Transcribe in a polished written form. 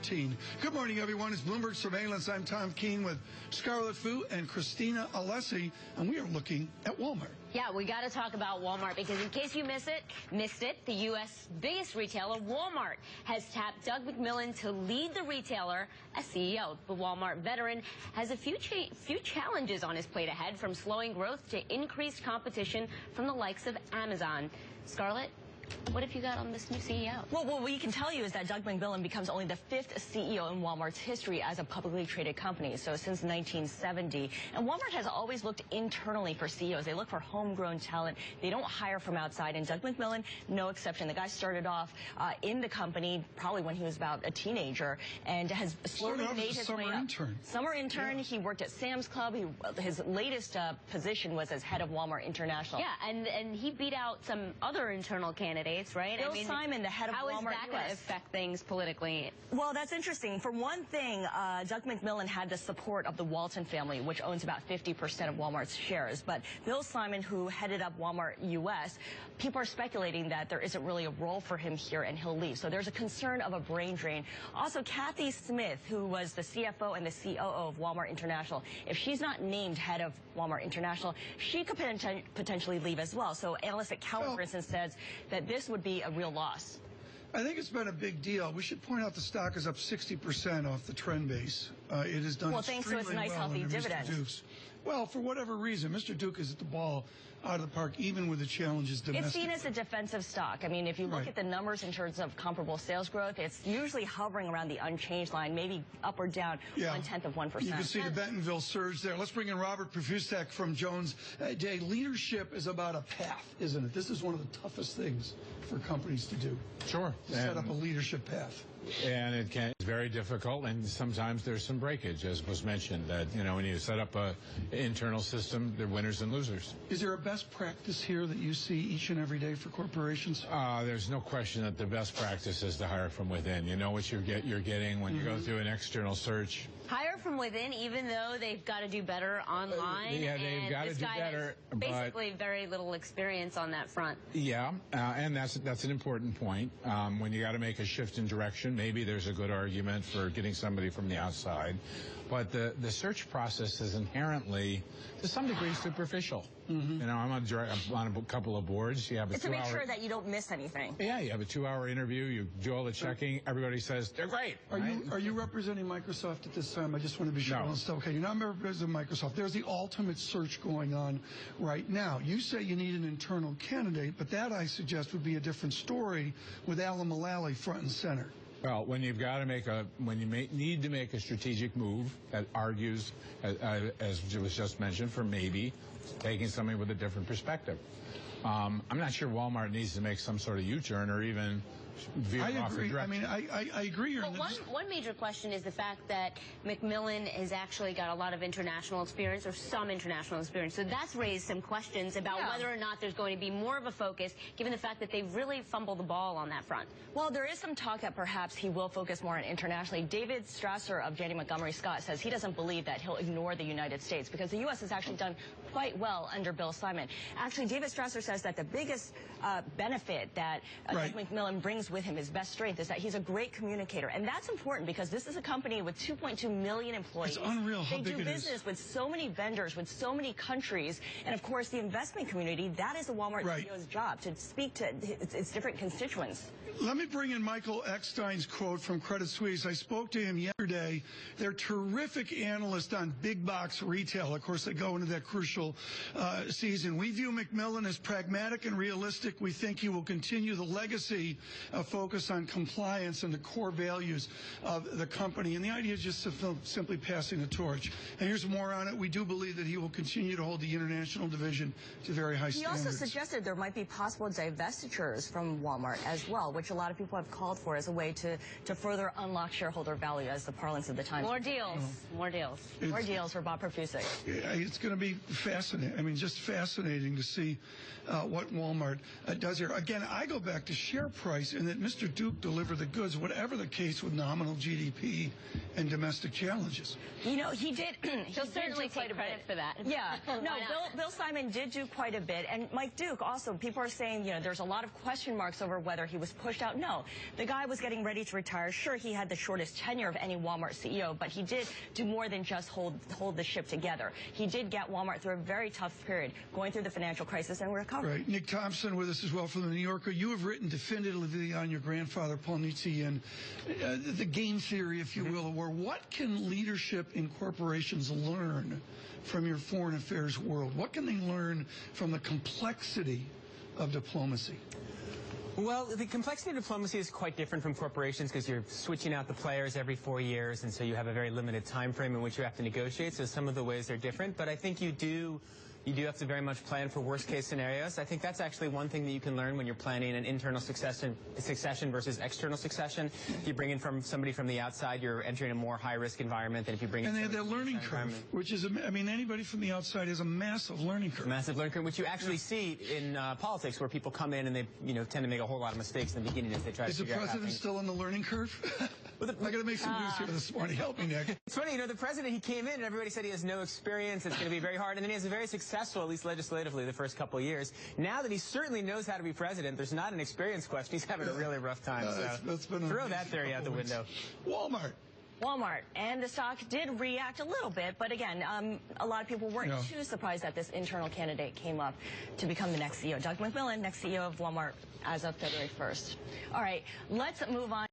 14. Good morning, everyone. It's Bloomberg Surveillance. I'm Tom Keene with Scarlett Fu and Christina Alessi, and we are looking at Walmart. Yeah, we got to talk about Walmart because in case you missed it, the U.S. biggest retailer, Walmart, has tapped Doug McMillon to lead the retailer as CEO. The Walmart veteran has a few challenges on his plate ahead, from slowing growth to increased competition from the likes of Amazon. Scarlett, what have you got on this new CEO? Well, what we can tell you is that Doug McMillon becomes only the 5th CEO in Walmart's history as a publicly traded company, so since 1970. And Walmart has always looked internally for CEOs. They look for homegrown talent. They don't hire from outside, and Doug McMillon, no exception. The guy started off in the company probably when he was about a teenager and has slowly made his way up. Summer intern. Yeah. He worked at Sam's Club. His latest position was as head of Walmart International. Yeah, and he beat out some other internal candidates, right? Bill Simon, the head of Walmart. How is that going to affect things politically? Well, that's interesting. For one thing, Doug McMillon had the support of the Walton family, which owns about 50% of Walmart's shares. But Bill Simon, who headed up Walmart U.S., people are speculating that there isn't really a role for him here and he'll leave. So there's a concern of a brain drain. Also, Kathy Smith, who was the CFO and the COO of Walmart International, if she's not named head of Walmart International, she could potentially leave as well. So analyst at Cowen, for instance, says that this would be a real loss. I think it's been a big deal. We should point out the stock is up 60% off the trend base. It has done thanks to its nice, healthy dividend. Well, for whatever reason, Mr. Duke is at the ball out of the park, even with the challenges domestically. It's seen as a defensive stock. I mean, if you look at the numbers in terms of comparable sales growth, it's usually hovering around the unchanged line, maybe up or down 1/10 of 1%. You can see the Bentonville surge there. Let's bring in Robert Profusek from Jones Day. Leadership is about a path, isn't it? This is one of the toughest things for companies to do. Sure. To set up a leadership path. And it's very difficult, and sometimes there's some breakage, as was mentioned, that, you know, when you set up an internal system, there are winners and losers. Is there a best practice here that you see each and every day for corporations? There's no question that the best practice is to hire from within. You know what you're getting when you go through an external search. Hire from within, even though they've got to do better online. Yeah, they've got to do better. Basically, very little experience on that front. Yeah, and that's an important point. When you got to make a shift in direction, maybe there's a good argument for getting somebody from the outside. But the search process is inherently, to some degree, superficial. You know, I'm on a couple of boards. You have a 2-hour. To make sure that you don't miss anything. Yeah, you have a 2-hour interview. You do all the checking. Everybody says they're great. Are you representing Microsoft at this time? I just want to be sure. No. Okay, you're not representing Microsoft. There's the ultimate search going on right now. You say you need an internal candidate, but that, I suggest, would be a different story with Alan Mulally front and center. Well, when you've got to need to make a strategic move that argues, as was just mentioned, for maybe taking something with a different perspective. I'm not sure Walmart needs to make some sort of U-turn or even veer off the direction. I mean, I agree. Well, one major question is the fact that McMillon has actually got a lot of international experience, or some international experience. So that's raised some questions about whether or not there's going to be more of a focus, given the fact that they've really fumbled the ball on that front. Well, there is some talk that perhaps he will focus more on internationally. David Strasser of Janney Montgomery Scott says he doesn't believe that he'll ignore the United States, because the U.S. has actually done quite well under Bill Simon. Actually, David Strasser says that the biggest benefit that Doug McMillon brings with him, his best strength, is that he's a great communicator. And that's important because this is a company with 2.2 million employees. It's unreal how big it is. They do business with so many vendors, with so many countries. And of course, the investment community, that is the Walmart CEO's job, to speak to its different constituents. Let me bring in Michael Eckstein's quote from Credit Suisse. I spoke to him yesterday. They're terrific analysts on big box retail. Of course, they go into that crucial season. We view McMillon as pragmatic and realistic. We think he will continue the legacy of focus on compliance and the core values of the company. And the idea is just simply passing the torch. And here's more on it. We do believe that he will continue to hold the international division to very high standards. He also suggested there might be possible divestitures from Walmart as well, which a lot of people have called for as a way to further unlock shareholder value, as the parlance of the time. More deals. More deals. More deals for Bob Profusek. It's going to be fascinating. I mean, just fascinating to see what Walmart does here. Again, I go back to share price. and that Mr. Duke delivered the goods, whatever the case with nominal GDP and domestic challenges. You know, he did. He'll certainly take credit for that. Yeah. No, Bill Simon did do quite a bit. And Mike Duke also, people are saying, you know, there's a lot of question marks over whether he was pushed out. No, the guy was getting ready to retire. Sure, he had the shortest tenure of any Walmart CEO, but he did do more than just hold the ship together. He did get Walmart through a very tough period, going through the financial crisis and recovery. Right. Nick Thompson with us as well from the New Yorker. You have written definitively on your grandfather, Paul Nitze, and the game theory, if you will, where what can leadership in corporations learn from your foreign affairs world? What can they learn from the complexity of diplomacy? Well, the complexity of diplomacy is quite different from corporations because you're switching out the players every 4 years, and so you have a very limited time frame in which you have to negotiate, so some of the ways are different. But I think you do have to very much plan for worst-case scenarios. I think that's actually one thing that you can learn when you're planning an internal succession versus external succession. If you bring in somebody from the outside, you're entering a more high-risk environment than if you bring in And they have somebody that learning curve, which is, I mean, anybody from the outside has a massive learning curve. Massive learning curve, which you actually see in politics, where people come in and they, tend to make a whole lot of mistakes in the beginning as they try to figure out how Is the president still on the learning curve? I got to make some news here this morning. Help me, Nick. It's funny, the president, he came in and everybody said he has no experience, it's going to be very hard, and then he has a very successful, at least legislatively, the first couple of years. Now that he certainly knows how to be president, there's not an experience question. He's having a really rough time. That's been throw that theory out the window. Walmart, and the stock did react a little bit, but again, a lot of people weren't too surprised that this internal candidate came up to become the next CEO. Doug McMillon, next CEO of Walmart as of February 1st. All right, let's move on.